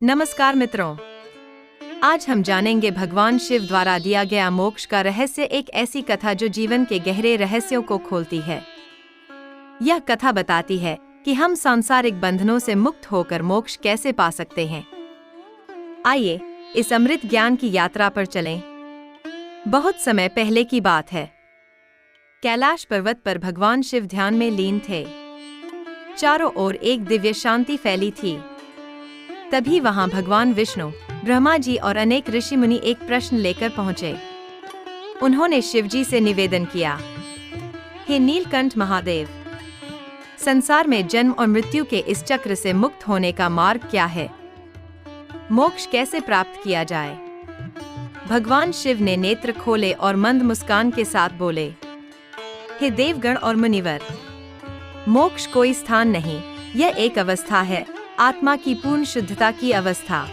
नमस्कार मित्रों, आज हम जानेंगे भगवान शिव द्वारा दिया गया मोक्ष का रहस्य, एक ऐसी कथा जो जीवन के गहरे रहस्यों को खोलती है। यह कथा बताती है कि हम सांसारिक बंधनों से मुक्त होकर मोक्ष कैसे पा सकते हैं। आइए इस अमृत ज्ञान की यात्रा पर चलें। बहुत समय पहले की बात है। कैलाश पर्वत पर भगवान शिव ध्यान में लीन थे। चारों ओर एक दिव्य शांति फैली थी। तभी वहां भगवान विष्णु, ब्रह्मा जी और अनेक ऋषि मुनि एक प्रश्न लेकर पहुंचे। उन्होंने शिव जी से निवेदन किया, हे नीलकंठ महादेव, संसार में जन्म और मृत्यु के इस चक्र से मुक्त होने का मार्ग क्या है? मोक्ष कैसे प्राप्त किया जाए? भगवान शिव ने नेत्र खोले और मंद मुस्कान के साथ बोले, हे देवगण और मुनिवर, मोक्ष कोई स्थान नहीं, यह एक अवस्था है, आत्मा की पूर्ण शुद्धता की अवस्था।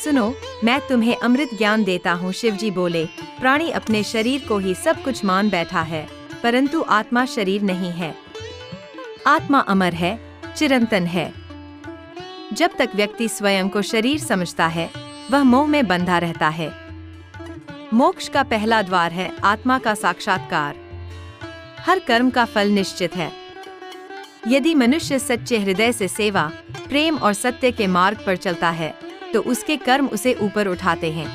सुनो, मैं तुम्हें अमृत ज्ञान देता हूँ। शिवजी बोले, प्राणी अपने शरीर को ही सब कुछ मान बैठा है, परंतु आत्मा शरीर नहीं है। आत्मा अमर है, चिरंतन है। जब तक व्यक्ति स्वयं को शरीर समझता है, वह मोह में बंधा रहता है। मोक्ष का पहला द्वार है आत्मा का साक्षात्कार। हर कर्म का फल निश्चित है। यदि मनुष्य सच्चे हृदय से सेवा, प्रेम और सत्य के मार्ग पर चलता है, तो उसके कर्म उसे ऊपर उठाते हैं।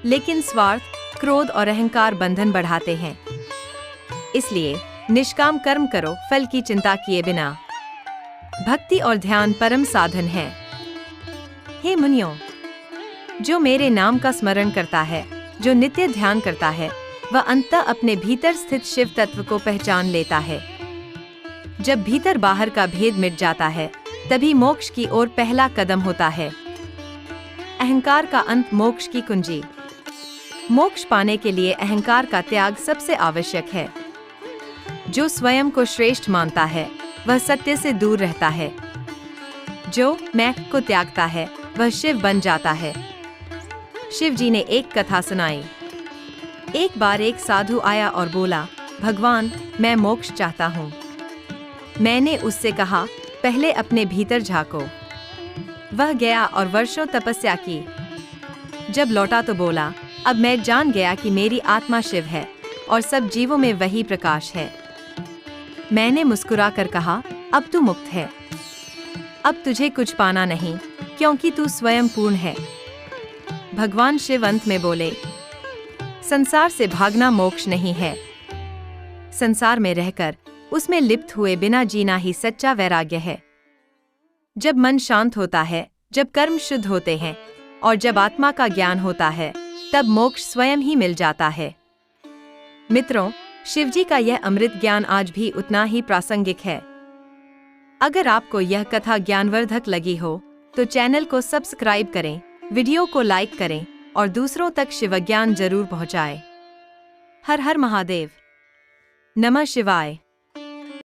लेकिन स्वार्थ, क्रोध और अहंकार बंधन बढ़ाते हैं। इसलिए निष्काम कर्म करो, फल की चिंता किए बिना। भक्ति और ध्यान परम साधन है। हे मुनियों, जो मेरे नाम का स्मरण करता है, जो नित्य ध्यान करता है, वह अंततः अपने भीतर स्थित शिव तत्व को पहचान लेता है। जब भीतर बाहर का भेद मिट जाता है, तभी मोक्ष की ओर पहला कदम होता है। अहंकार का अंत मोक्ष की कुंजी। मोक्ष पाने के लिए अहंकार का त्याग सबसे आवश्यक है। जो स्वयं को श्रेष्ठ मानता है, वह सत्य से दूर रहता है। जो मैं को त्यागता है, वह शिव बन जाता है। शिव जी ने एक कथा सुनाई। एक बार एक साधु आया और बोला, भगवान, मैं मोक्ष चाहता हूँ। मैंने उससे कहा, पहले अपने भीतर झांको। वह गया और वर्षों तपस्या की। जब लौटा तो बोला, अब मैं जान गया कि मेरी आत्मा शिव है और सब जीवों में वही प्रकाश है। मैंने मुस्कुराकर कहा, अब तू मुक्त है। अब तुझे कुछ पाना नहीं, क्योंकि तू स्वयं पूर्ण है। भगवान शिव अंत में बोले, संसार से भागना मोक्ष नहीं है। संसार में रहकर उसमें लिप्त हुए बिना जीना ही सच्चा वैराग्य है। जब मन शांत होता है, जब कर्म शुद्ध होते हैं और जब आत्मा का ज्ञान होता है, तब मोक्ष स्वयं ही मिल जाता है। मित्रों, शिवजी का यह अमृत ज्ञान आज भी उतना ही प्रासंगिक है। अगर आपको यह कथा ज्ञानवर्धक लगी हो, तो चैनल को सब्सक्राइब करें, वीडियो को लाइक करें और दूसरों तक शिव ज्ञान जरूर पहुंचाएं। हर हर महादेव। नमः शिवाय।